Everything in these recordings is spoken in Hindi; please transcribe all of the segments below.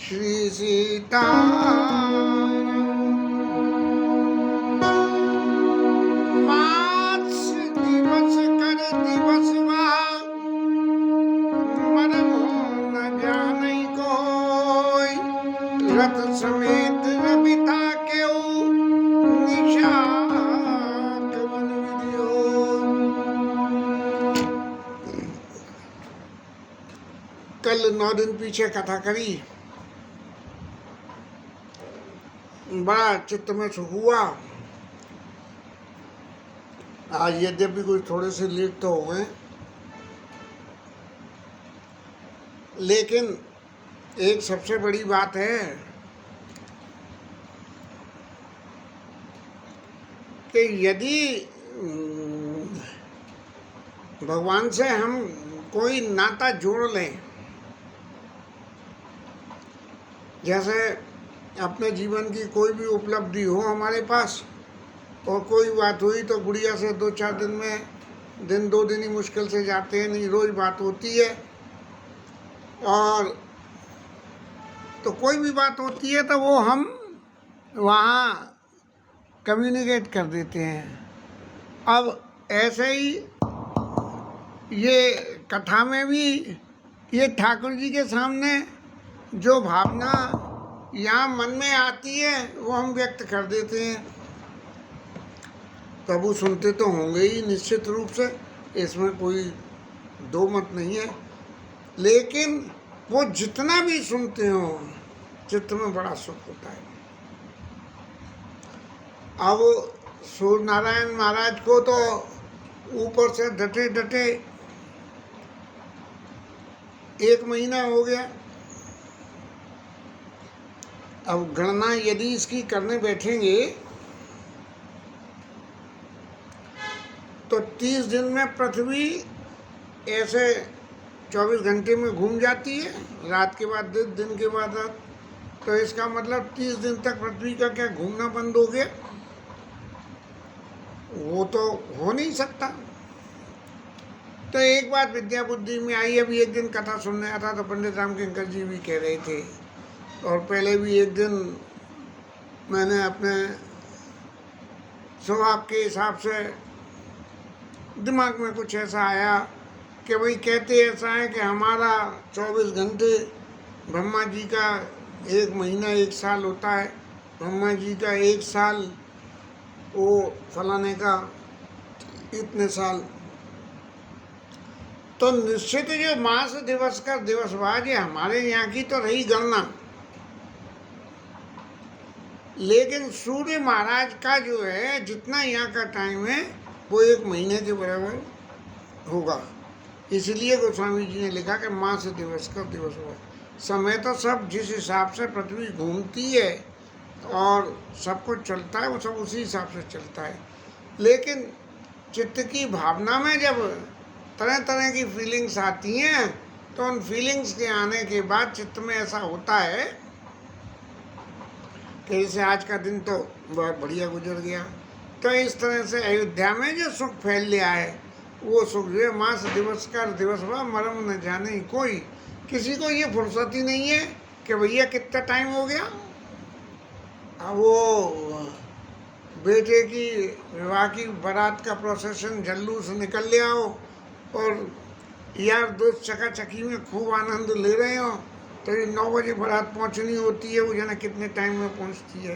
श्री सीता मास दिवस कर दिवसवा मरमो न जानै कोई रथ समेत रविता केऊ निशा कवन विधियो। कल 9 दिन पीछे कथा करी, बड़ा चित्त में सुख हुआ। आज यद्यपि कुछ थोड़े से लेट तो हो गए, लेकिन एक सबसे बड़ी बात है कि यदि भगवान से हम कोई नाता जोड़ लें, जैसे अपने जीवन की कोई भी उपलब्धि हो हमारे पास और कोई बात हुई तो गुड़िया से 2-4 दिन में 2 दिन ही मुश्किल से जाते हैं, नहीं रोज़ बात होती है। और तो कोई भी बात होती है तो वो हम वहाँ कम्युनिकेट कर देते हैं। अब ऐसे ही ये कथा में भी ये ठाकुर जी के सामने जो भावना यहाँ मन में आती है वो हम व्यक्त कर देते हैं। प्रभु सुनते तो होंगे ही निश्चित रूप से, इसमें कोई दो मत नहीं है, लेकिन वो जितना भी सुनते हो चित्त में बड़ा सुख होता है। अब सूर्य नारायण महाराज को तो ऊपर से डटे डटे 1 महीना हो गया। अब गणना यदि इसकी करने बैठेंगे तो 30 दिन में पृथ्वी ऐसे 24 घंटे में घूम जाती है, रात के बाद दिन के बाद रात। तो इसका मतलब 30 दिन तक पृथ्वी का क्या घूमना बंद हो गया? वो तो हो नहीं सकता। तो एक बात विद्या बुद्धि में आई। अभी एक दिन कथा सुनने आया था तो पंडित रामकिंकर जी भी कह रहे थे, और पहले भी एक दिन मैंने अपने स्वभाव के हिसाब से दिमाग में कुछ ऐसा आया कि भाई कहते ऐसा है कि हमारा 24 घंटे ब्रह्मा जी का 1 महीना 1 साल होता है, ब्रह्मा जी का 1 साल वो फलाने का इतने साल। तो निश्चित जो मास दिवस का दिवसवार ये हमारे यहाँ की तो रही गणना, लेकिन सूर्य महाराज का जो है जितना यहाँ का टाइम है वो 1 महीने के बराबर होगा। इसलिए गोस्वामी जी ने लिखा कि मास दिवस का दिवस हुआ। समय तो सब जिस हिसाब से पृथ्वी घूमती है और सब कुछ चलता है वो सब उसी हिसाब से चलता है, लेकिन चित्त की भावना में जब तरह तरह की फीलिंग्स आती हैं तो उन फीलिंग्स के आने के बाद चित्त में ऐसा होता है कि जैसे आज का दिन तो बहुत बढ़िया गुजर गया। तो इस तरह से अयोध्या में जो सुख फैल लिया है वो सुख जो मास दिवस का दिवस हुआ मरम न जाने कोई। किसी को ये फुर्सत ही नहीं है कि भैया कितना टाइम हो गया। अब वो बेटे की विवाह की बारात का प्रोसेशन जल्लूस निकल लिया हो और यार दोस्त चकाचकी में खूब आनंद ले रहे हो, तो ये 9 बजे बारात पहुंचनी होती है, वो जाना कितने टाइम में पहुंचती है।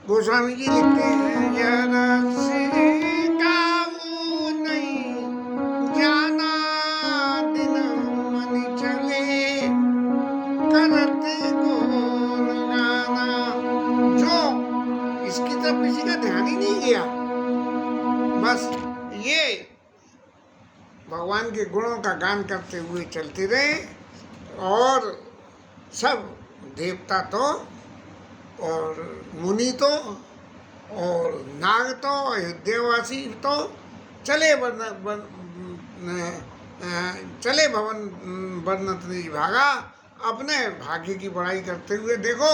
गोस्वामी जी लिखते हैं नहीं जाना दिन मन चले करते गुण गाना। जो इसकी तरफ किसी का ध्यान ही नहीं गया, बस ये भगवान के गुणों का गान करते हुए चलते रहे, और सब देवता तो और मुनि तो और नाग तो अयोध्यावासी तो चले चले भवन वर्णत नहीं भागा, अपने भाग्य की बड़ाई करते हुए। देखो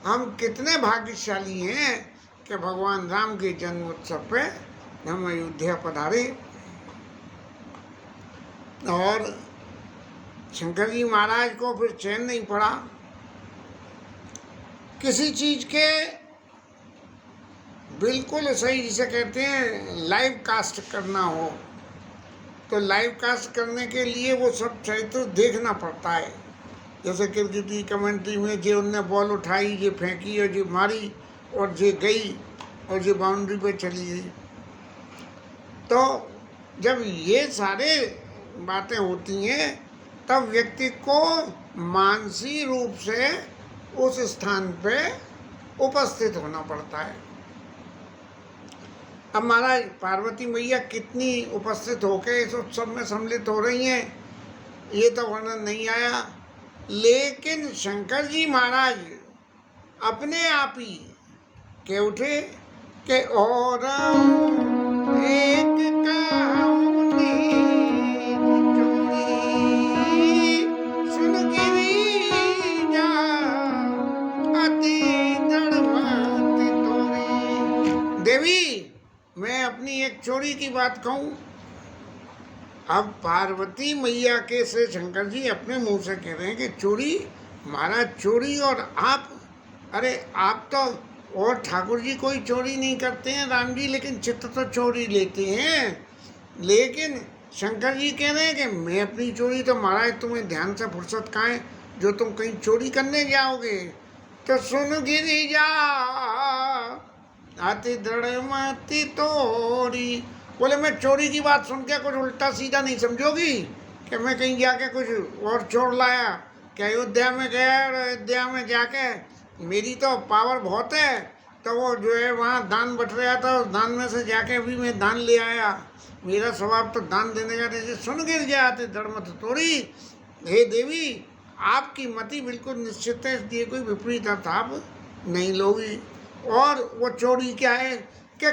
हम कितने भाग्यशाली हैं कि भगवान राम के जन्म उत्सव पे हम अयोध्या पधारे। और शंकर जी महाराज को फिर चैन नहीं पड़ा किसी चीज़ के बिल्कुल सही जिसे कहते हैं लाइव कास्ट करना हो, तो लाइव कास्ट करने के लिए वो सब चरित्र देखना पड़ता है। जैसे क्रिकेट की कमेंट्री में जे उनने बॉल उठाई, जे फेंकी और जे मारी और जे गई और जे बाउंड्री पे चली गई। तो जब ये सारे बातें होती हैं तब व्यक्ति को मानसिक रूप से उस स्थान पे उपस्थित होना पड़ता है। अब महाराज पार्वती मैया कितनी उपस्थित होकर इस उत्सव में सम्मिलित हो रही हैं ये तो वर्णन नहीं आया, लेकिन शंकर जी महाराज अपने आप ही कह उठे कि और एक कहानी चोरी सुन गिरिजा अति दड़मत तोरी। देवी मैं अपनी एक चोरी की बात कहूँ। अब पार्वती मैया के से शंकर जी अपने मुंह से कह रहे हैं कि चोरी, महाराज चोरी, और आप, अरे आप तो और ठाकुर जी कोई चोरी नहीं करते हैं राम जी, लेकिन चित्त तो चोरी लेते हैं। लेकिन शंकर जी कह रहे हैं कि मैं अपनी चोरी, तो महाराज तुम्हें ध्यान से फुर्सत कहाँ है जो तुम कहीं चोरी करने जाओगे। तो सुन गिरिजा अति दृढ़ मति तोरी। बोले मैं चोरी की बात सुन के कुछ उल्टा सीधा नहीं समझोगी कि मैं कहीं जाके कुछ और चोर लाया। क्या अयोध्या में गया और अयोध्या में जाके मेरी तो पावर बहुत है, तो वो जो है वहाँ दान बट रहा था, उस दान में से जाके भी मैं दान ले आया। मेरा स्वभाव तो दान देने का जैसे सुन गिर जाते धर्मत तोड़ी। हे देवी आपकी मति बिल्कुल निश्चित है, इसलिए कोई विपरीत अर्थ आप नहीं लोगी। और वो चोरी क्या है कि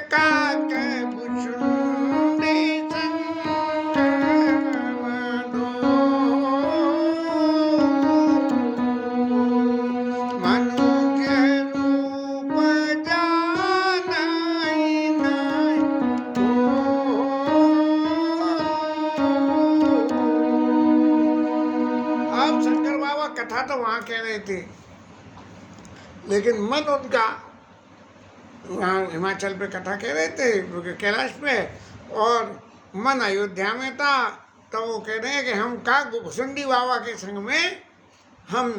कथा तो वहाँ कह रहे थे, लेकिन मन उनका वहाँ हिमाचल पे कथा कह रहे थे कैलाश पे, और मन अयोध्या में था। तो वो कह रहे हैं कि हम का भुसुंडी बाबा के संग में हम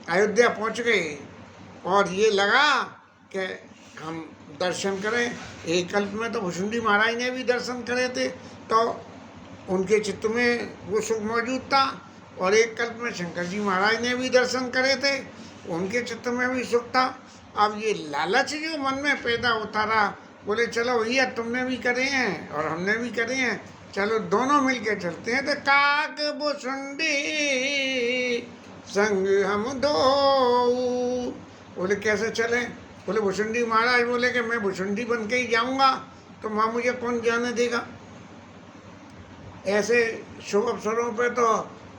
अयोध्या पहुँच गए और ये लगा कि हम दर्शन करें। एक कल्प में तो भुसुंडी महाराज ने भी दर्शन करे थे, तो उनके चित्त में वो सुख मौजूद था, और एक कल्प में शंकर जी महाराज ने भी दर्शन करे थे, उनके चित्त में भी सुख था। अब ये लालच जो मन में पैदा होता रहा, बोले चलो भैया तुमने भी करे हैं और हमने भी करे हैं, चलो दोनों मिलके चलते हैं। तो काक भुसुंडी संग हम दो। बोले कैसे चले? बोले भुसुंडी महाराज बोले कि मैं भुसुंडी बन के ही जाऊँगा, तो वहाँ मुझे कौन जाने देगा। ऐसे शुभ अवसरों पे तो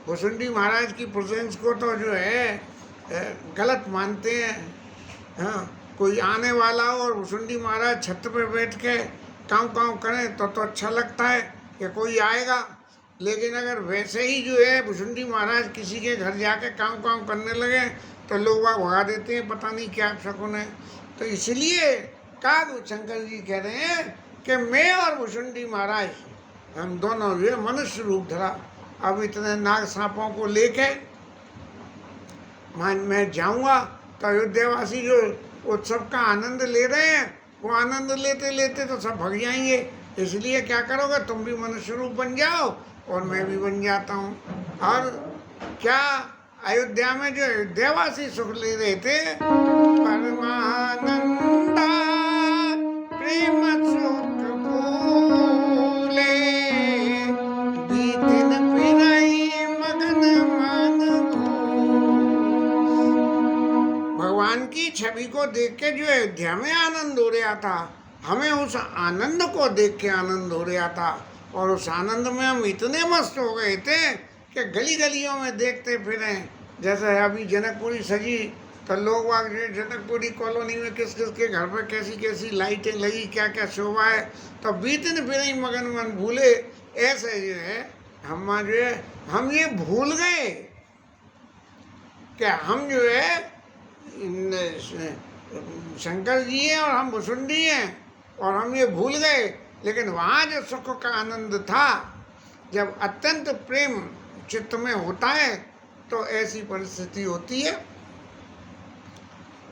भुसुंडी महाराज की प्रेजेंस को तो जो है गलत मानते हैं। हाँ, कोई आने वाला हो और भुसुंडी महाराज छत पे बैठ के काँव काँव करें तो अच्छा लगता है कि कोई आएगा। लेकिन अगर वैसे ही जो है भुसुंडी महाराज किसी के घर जाके काँव काँव करने लगे तो लोग वहाँ भगा देते हैं, पता नहीं क्या शकुन है। तो इसलिए काग शंकर जी कह रहे हैं कि मैं और भुसुंडी महाराज हम दोनों जो है मनुष्य रूप धरा। अब इतने नाग सांपों को लेके मैं जाऊंगा तो अयोध्यावासी जो उत्सव का आनंद ले रहे हैं वो आनंद लेते लेते तो सब भाग जाएंगे। इसलिए क्या करोगे, तुम भी मनुष्य रूप बन जाओ और मैं भी बन जाता हूँ। और क्या अयोध्या में जो अयोध्यावासी सुख ले रहे थे, परमानंदा प्रेम सुख भूले बीतिन पिराई मगन मन। भगवान की छवि को देख के जो अयोध्या में आनंद हो रहा था, हमें उस आनंद को देख के आनंद हो रहा था, और उस आनंद में हम इतने मस्त हो गए थे कि गली गलियों में देखते फिरे। जैसे अभी जनकपुरी सजी तो लोग वाग जो जनकपुरी कॉलोनी में किस किस के घर पर कैसी कैसी लाइटें लगी, क्या क्या शोभा है, तो बीतन फिर मगन मन भूले। ऐसे जो है हम जो है हम ये भूल गए कि हम जो है शंकर जी हैं और हम भुसुंडी हैं और हम ये भूल गए। लेकिन वहाँ जो सुख का आनंद था, जब अत्यंत प्रेम चित्त में होता है तो ऐसी परिस्थिति होती है।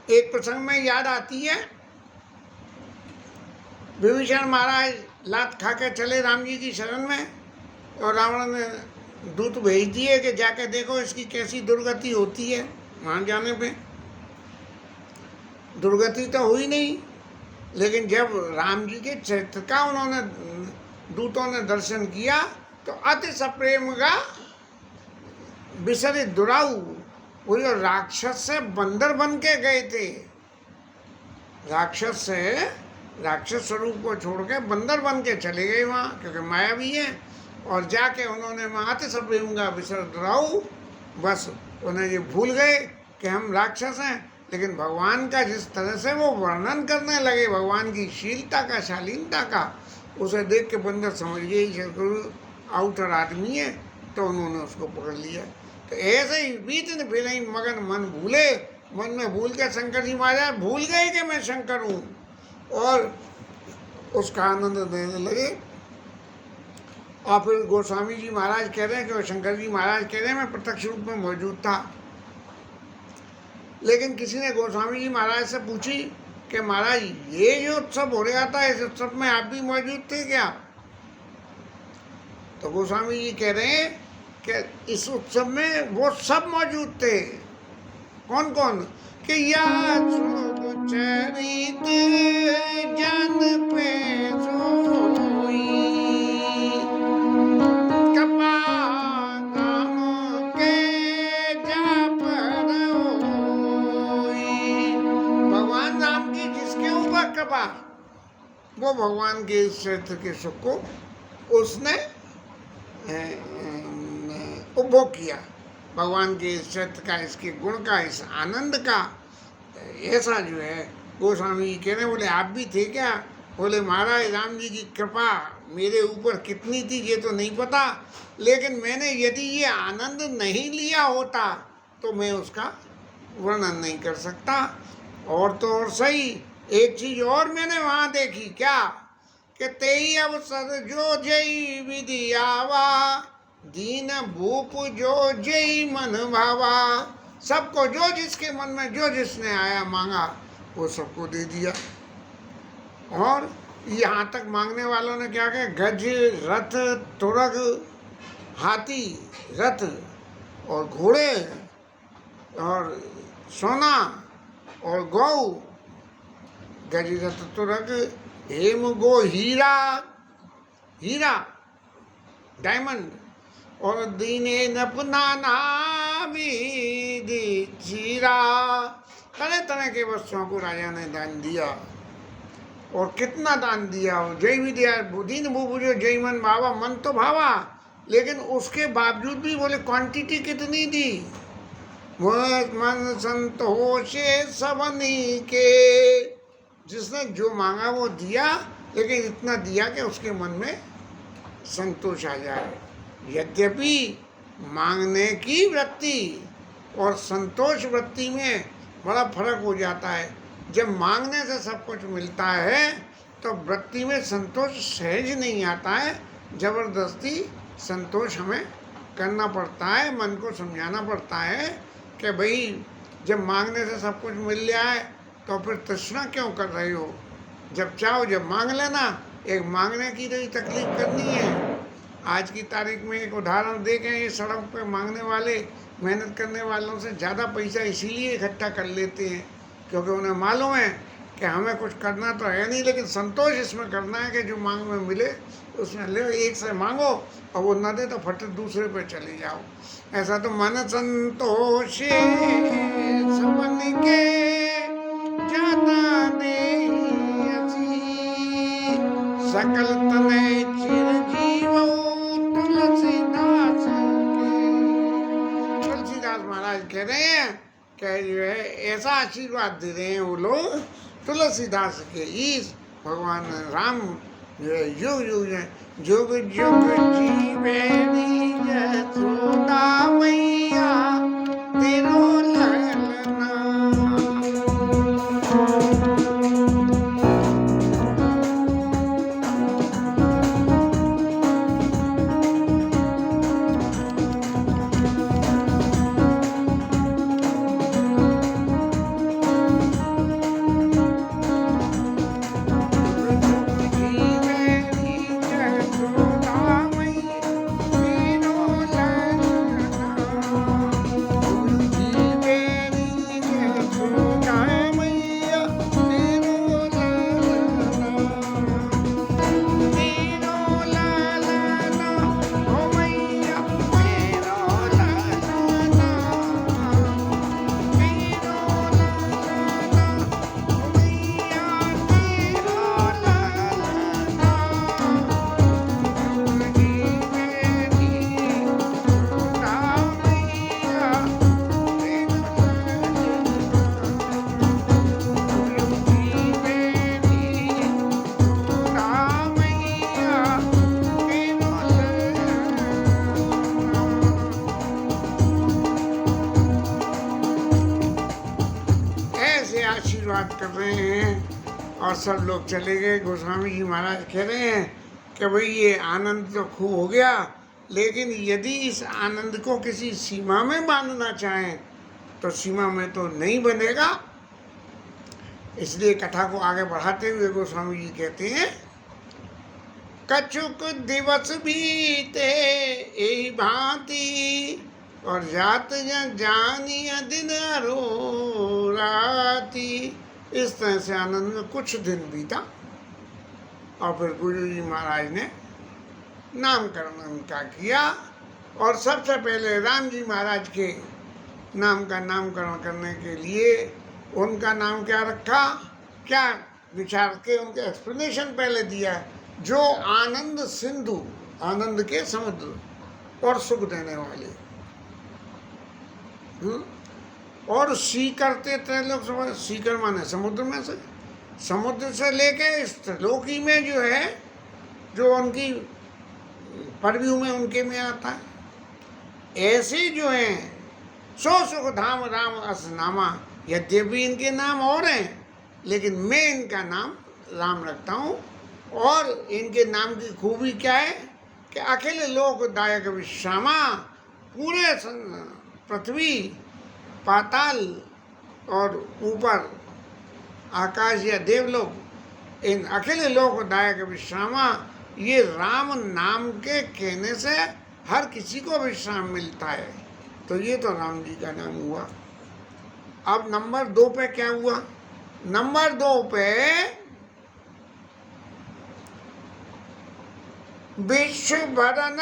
एक प्रसंग में याद आती है, विभीषण महाराज लात खा के चले राम जी की शरण में और रावण ने दूत भेज दिए कि जाके देखो इसकी कैसी दुर्गति होती है। वहाँ जाने पे दुर्गति तो हुई नहीं, लेकिन जब राम जी के चरित्र का उन्होंने दूतों ने दर्शन किया तो अति सप्रेम का बिसरे दुराऊ, वो जो राक्षस से बंदर बन के गए थे, राक्षस से राक्षस स्वरूप को छोड़ के बंदर बन के चले गए वहाँ, क्योंकि माया भी है। और जाके उन्होंने वहाँ अति सप्रेम का बिसर दुराऊ, बस उन्हें ये भूल गए कि हम राक्षस हैं। लेकिन भगवान का जिस तरह से वो वर्णन करने लगे, भगवान की शीलता का, शालीनता का, उसे देख के बंदर समझ गए ये आउटर आदमी है, तो उन्होंने उसको पकड़ लिया। तो ऐसे ही बीतने फिर मगन मन भूले, मन में भूल के शंकर जी महाराज भूल गए कि मैं शंकर हूँ और उसका आनंद देने लगे। और फिर गोस्वामी जी महाराज कह रहे हैं कि शंकर जी महाराज कह रहे हैं मैं प्रत्यक्ष रूप में मौजूद था। लेकिन किसी ने गोस्वामी जी महाराज से पूछी कि महाराज ये जो उत्सव हो रहा था, इस उत्सव में आप भी मौजूद थे क्या? तो गोस्वामी जी कह रहे हैं कि इस उत्सव में वो सब मौजूद थे। कौन कौन? कि या चरित जन पे सोई, कृपा नाम के जप रोई। भगवान राम की जिसके ऊपर कृपा, वो भगवान के इस चरित्र के सुख को उसने उपभोग किया, भगवान के इस चरित्र का, इसके गुण का, इस आनंद का। ऐसा जो है गोस्वामी जी कह रहे, बोले आप भी थे क्या? बोले महाराज राम जी की कृपा मेरे ऊपर कितनी थी ये तो नहीं पता, लेकिन मैंने यदि ये आनंद नहीं लिया होता तो मैं उसका वर्णन नहीं कर सकता। और तो और सही, एक चीज और मैंने वहाँ देखी, क्या? कि तेई अवसर जो जय विधि आवा, दीन भूप जो जय मन भावा। सबको जो जिसके मन में जो जिसने आया मांगा वो सबको दे दिया। और यहाँ तक मांगने वालों ने क्या कहा? गज, रथ, तुरग, हाथी, रथ और घोड़े और सोना और गौ, गज, रथ, तुरग, हेम, गो, हीरा, हीरा डायमंड, और दीने नपना नामी चीरा, तरह तरह के वस्तुओं को राजा ने दान दिया। और कितना दान दिया! जय भी दिया, दीन भूप जो जय मन भावा, मन तो भावा, लेकिन उसके बावजूद भी बोले क्वांटिटी कितनी दी? मन संतोषे सबनी के, जिसने जो मांगा वो दिया, लेकिन इतना दिया कि उसके मन में संतोष आ जाए। यद्यपि मांगने की वृत्ति और संतोष वृत्ति में बड़ा फर्क हो जाता है। जब मांगने से सब कुछ मिलता है तो वृत्ति में संतोष सहज नहीं आता है, जबरदस्ती संतोष हमें करना पड़ता है, मन को समझाना पड़ता है कि भाई जब मांगने से सब कुछ मिल जाए तो फिर तृष्णा क्यों कर रहे हो? जब चाहो जब मांग लेना। एक मांगने की तो तकलीफ करनी है। आज की तारीख में एक उदाहरण देखें, ये सड़क पे मांगने वाले मेहनत करने वालों से ज़्यादा पैसा इसीलिए इकट्ठा कर लेते हैं क्योंकि उन्हें मालूम है कि हमें कुछ करना तो है नहीं, लेकिन संतोष इसमें करना है कि जो मांग में मिले उसमें ले, एक से मांगो और वो न दे तो फट दूसरे पे चले जाओ। ऐसा तो मन संतोष सबन के जाता नहीं सकल तने चिरजीव तुलसीदास के। तुलसीदास महाराज कह रहे हैं कि जो है ऐसा आशीर्वाद दे रहे हैं वो लोग तुलसीदास के, इस भगवान राम जो है युग युग जुग जुग जीवे यशोदा मैया तेरो ललना। और सब लोग चले गए। गोस्वामी जी महाराज कह रहे हैं कि भाई ये आनंद तो खूब हो गया, लेकिन यदि इस आनंद को किसी सीमा में बांधना चाहें तो सीमा में तो नहीं बनेगा। इसलिए कथा को आगे बढ़ाते हुए गोस्वामी जी कहते हैं, कछुक दिवस बीते यही भांति, और जात जानिया दिन रो राती। इस तरह से आनंद में कुछ दिन बीता और फिर गुरु जी महाराज ने नामकरण उनका किया। और सबसे पहले राम जी महाराज के नाम का नामकरण करने के लिए उनका नाम क्या रखा, क्या विचार के उनके एक्सप्लेनेशन पहले दिया, जो आनंद सिंधु, आनंद के समुद्र और सुख देने वाले। और सीकरते त्रैलोक, सीकर माने समुद्र में से, समुद्र से लेके इस त्रिलोकी में जो है, जो उनकी परव्यू में उनके में आता है, ऐसे जो हैं सो सुख धाम राम अस नामा। यद्यपि इनके नाम और हैं, लेकिन मैं इनका नाम राम रखता हूँ। और इनके नाम की खूबी क्या है कि अखिल लोकदायक विश्रामा, पूरे पृथ्वी, पाताल और ऊपर आकाश या देवलोक, इन अखिल लोकदायक विश्रामा, ये राम नाम के कहने से हर किसी को विश्राम मिलता है। तो ये तो राम जी का नाम हुआ। अब नंबर 2 पे क्या हुआ? नंबर 2 पे विश्व भरन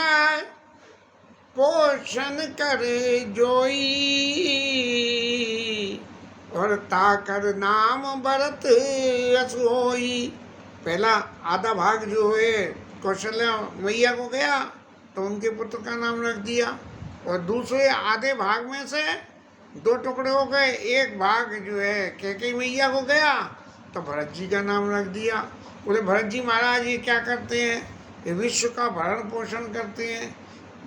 पोषण करे जोई, और ताकर नाम भरत असोई। पहला आधा भाग जो है कौशल्या मैया को गया तो उनके पुत्र का नाम रख दिया, और दूसरे आधे भाग में से 2 टुकड़े हो गए। एक भाग जो है कैकेयी मैया को गया तो भरत जी का नाम रख दिया। बोले भरत जी महाराज ये क्या करते हैं? ये विश्व का भरण पोषण करते हैं।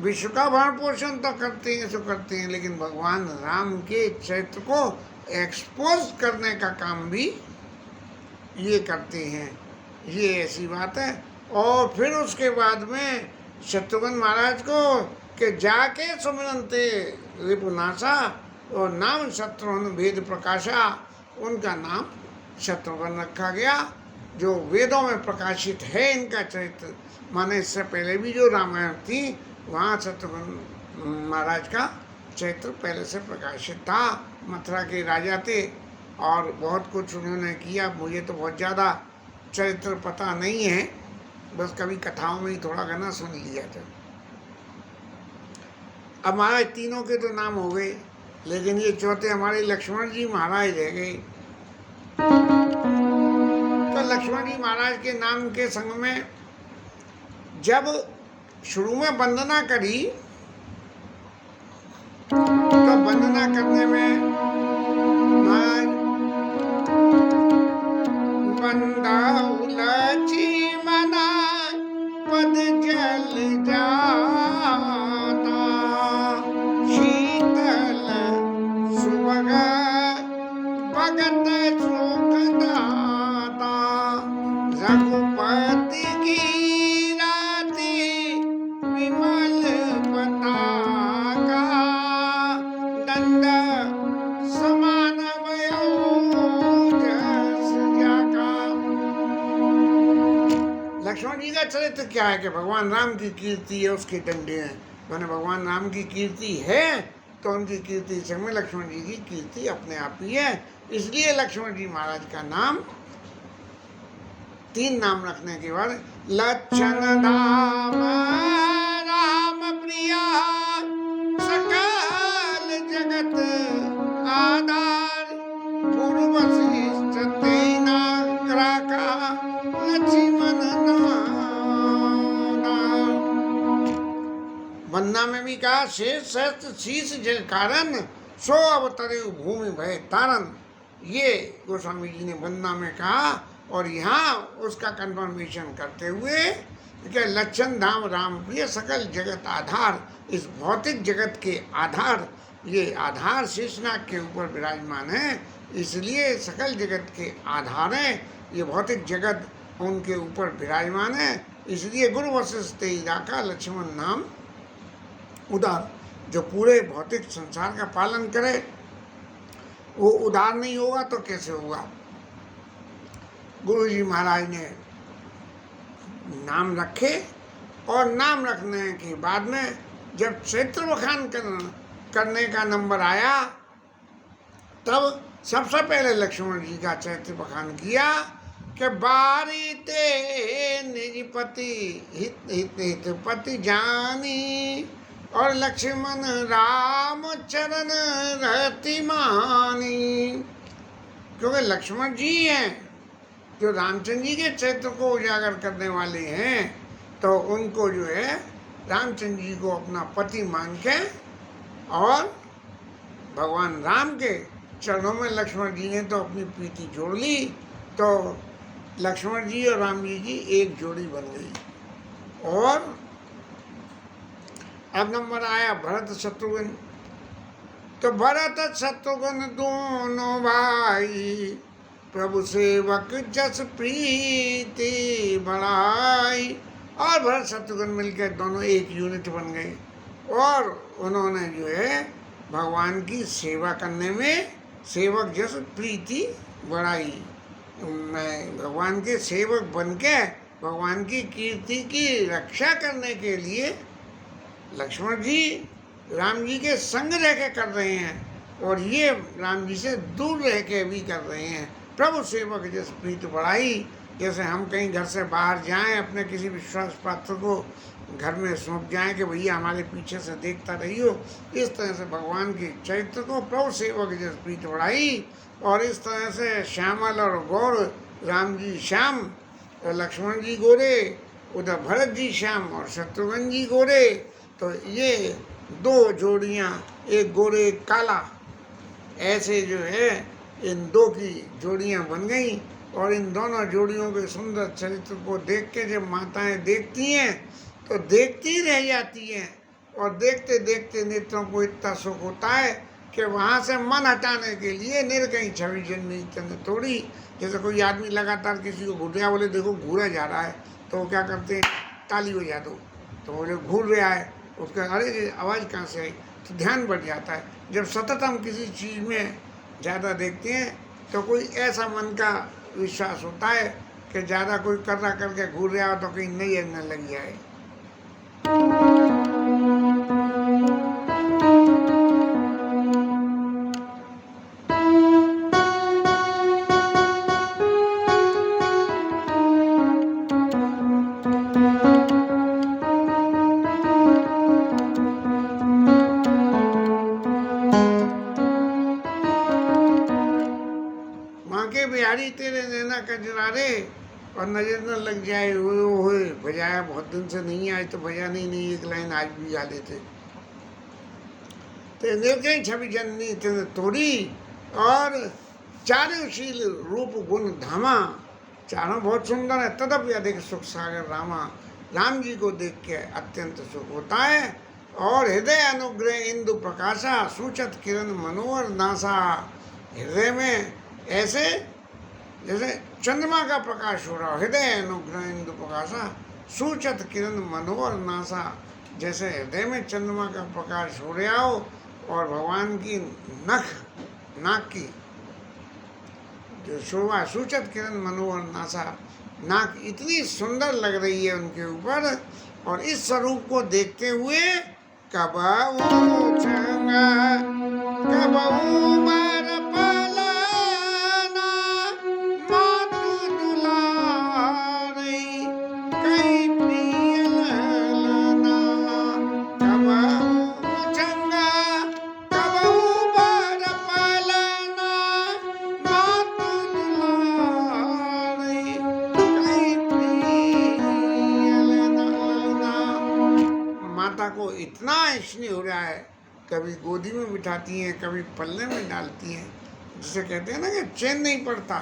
विश्व का भरण पोषण तो करते हैं, सो करते हैं, लेकिन भगवान राम के चरित्र को एक्सपोज करने का काम भी ये करते हैं। ये ऐसी बात है। और फिर उसके बाद में शत्रुघ्न महाराज को कि जाके सुमिरन्ते रिपुनाशा, और नाम शत्रुघ्न भेद प्रकाशा, उनका नाम शत्रुघ्न रखा गया, जो वेदों में प्रकाशित है इनका चरित्र। माने इससे पहले भी जो रामायण थी वहाँ शत्रुघ्न महाराज का चरित्र पहले से प्रकाशित था। मथुरा के राजा थे और बहुत कुछ उन्होंने किया। मुझे तो बहुत ज़्यादा चरित्र पता नहीं है, बस कभी कथाओं में ही थोड़ा घना सुन लिया था। अब हमारे तीनों के तो नाम हो गए, लेकिन ये चौथे हमारे लक्ष्मण जी महाराज रह गए। तो लक्ष्मण जी महाराज के नाम के संग में जब शुरू में वंदना करी, तो वंदना करने में महाराज बंदाउलची मना पद जल जाता, शीतल सुभग भगत सुख दाता, रघुपति की राति विमल पताका, दंड समान लक्ष्मण जी का चरित्र क्या है कि भगवान राम की कीर्ति है, उसके डंडे हैं। मैंने भगवान राम की कीर्ति है तो उनकी कीर्ति संग में लक्ष्मण जी की कीर्ति अपने आप ही है। इसलिए लक्ष्मण जी महाराज का नाम 3 नाम रखने के बाद लक्षण धाम राम प्रिया, सकल जगत आधार, पूर्व श्रेष्ठ तेना ग्राका, लक्ष्मण वंदना में भी कहा शेष सहस्त्र शीश जल कारण, सो अवतरे भूमि भय तारण। ये गोस्वामी जी ने वंदना में कहा, और यहाँ उसका कन्फर्मेशन करते हुए कि लक्षण धाम राम प्रिय, सकल जगत आधार, इस भौतिक जगत के आधार ये आधार शेषनाग के ऊपर विराजमान है, इसलिए सकल जगत के आधार हैं। ये भौतिक जगत उनके ऊपर विराजमान है, इसलिए गुरु वशिष्ठ राका लक्ष्मण नाम उदार। जो पूरे भौतिक संसार का पालन करे वो उदार नहीं होगा तो कैसे होगा। गुरु जी महाराज ने नाम रखे और नाम रखने के बाद में जब चैत्र बखान करने का नंबर आया तब सबसे पहले लक्ष्मण जी का चैत्र बखान किया कि बारी ते निजपति हित पति जानी और लक्ष्मण राम चरण रहती मानी। क्योंकि लक्ष्मण जी हैं जो रामचंद्र जी के चरित्र को उजागर करने वाले हैं, तो उनको जो है रामचंद्र जी को अपना पति मान के और भगवान राम के चरणों में लक्ष्मण जी ने तो अपनी प्रीति जोड़ ली, तो लक्ष्मण जी और राम जी की एक जोड़ी बन गई। और अब नंबर आया भरत शत्रुघ्न। तो भरत शत्रुघ्न दोनों भाई प्रभु सेवक जस प्रीति बढ़ाई। और भरत शत्रुघ्न मिलकर दोनों एक यूनिट बन गए और उन्होंने जो है भगवान की सेवा करने में सेवक जस प्रीति बढ़ाई। भगवान के सेवक बन के भगवान की कीर्ति की रक्षा करने के लिए लक्ष्मण जी राम जी के संग रह के कर रहे हैं और ये राम जी से दूर रह के भी कर रहे हैं। प्रभु सेवक जैसे प्रीति बढ़ाई, जैसे हम कहीं घर से बाहर जाएं, अपने किसी विश्वास पात्र को घर में सौंप जाएं कि भैया हमारे पीछे से देखता रहियो, इस तरह से भगवान के चरित्र को प्रभु सेवक जैसे प्रीति बढ़ाई। और इस तरह से श्यामल और गौर, राम जी श्याम और लक्ष्मण जी गोरे, उधर भरत जी श्याम और शत्रुघ्न जी गोरे। तो ये दो जोड़ियाँ, एक गोरे एक काला, ऐसे जो है इन दो की जोड़ियाँ बन गई। और इन दोनों जोड़ियों के सुंदर चरित्र को देख के जब माताएं देखती हैं तो देखती रह जाती हैं और देखते देखते नेत्रों को इतना सुख होता है कि वहाँ से मन हटाने के लिए निर्कहीं छवि जन्मी चंद तोड़ी। जैसे कोई आदमी लगातार किसी को घूरिया, बोले देखो घूरा जा रहा है, तो वो क्या करते हैं, ताली बजा दो, तो वो जो घूर रहा है उसका अरे आवाज़ कहाँ से आई, तो ध्यान बढ़ जाता है। जब सतत हम किसी चीज़ में ज़्यादा देखते हैं तो कोई ऐसा मन का विश्वास होता है कि ज़्यादा कोई कर्रा करके घूर रहा हो तो कहीं नहीं न लग जाए। बिहारी तेरे नैना कजरारे और नजर न लग जाए ओए बजाया बहुत दिन से नहीं आए तो बजा नहीं एक लाइन आज भी गा देते। तो निर्गई छवि जननी तेने तोड़ी और चारुशील रूप गुण धामा, चारों बहुत सुंदर है, तदपि अधिक सुख सागर रामा। राम जी को देख के अत्यंत सुख होता है। और हृदय अनुग्रह इंदु प्रकाशा सूचत किरण मनोहर नासा। हृदय में ऐसे जैसे चंद्रमा का प्रकाश हो रहा हो, हृदय अनुग्रह इंदु प्रकाशा सूचत किरण मनोहर नासा। जैसे हृदय में चंद्रमा का प्रकाश हो रहा हो और भगवान की नाक की जो शोभा, सूचत किरण मनोहर नासा, नाक इतनी सुंदर लग रही है उनके ऊपर। और इस स्वरूप को देखते हुए कबहू चंगा कबहू बार पालना मातु दुलारी कई प्रिय ललना। कबहू चंगा कबहू बार पालना मातु दुलारी कई प्रिय ललना। माता को इतना स्नेह हो रहा है, कभी गोदी में बिठाती हैं, कभी पल्ले में डालती हैं, जिसे कहते हैं ना कि चैन नहीं पड़ता।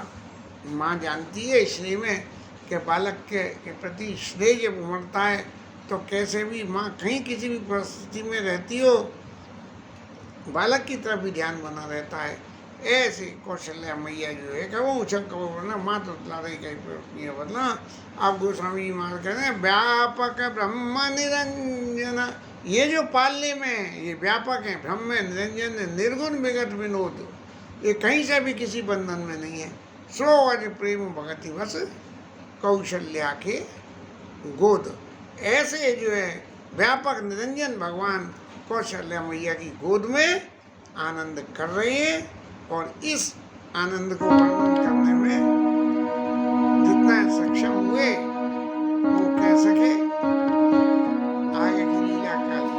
माँ जानती है स्नेह में कि बालक के प्रति स्नेह जब उमड़ता है तो कैसे भी माँ कहीं किसी भी परिस्थिति में रहती हो बालक की तरफ भी ध्यान बना रहता है। ऐसे कौशल्या मैया जो है कि वो उछल करो वरना मात उतला रही कहीं वरना। आप गोस्वामी महाराज कहते हैं व्यापक ब्रह्म निरंजन, ये जो पालने में ये व्यापक है, ब्रह्म निरंजन निर्गुण विगत विनोद, ये कहीं से भी किसी बंधन में नहीं है। सो अज प्रेम भगति बस कौशल्या के गोद, ऐसे जो है व्यापक निरंजन भगवान कौशल्या मैया की गोद में आनंद कर रहे हैं। और इस आनंद को वर्णन करने में जितना सक्षम हुए वो कह सके आगे की लीला कल।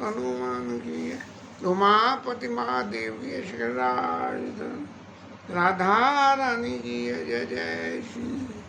हनुमान की उमापति महादेव की श्री राधा रानी की जय जय श्री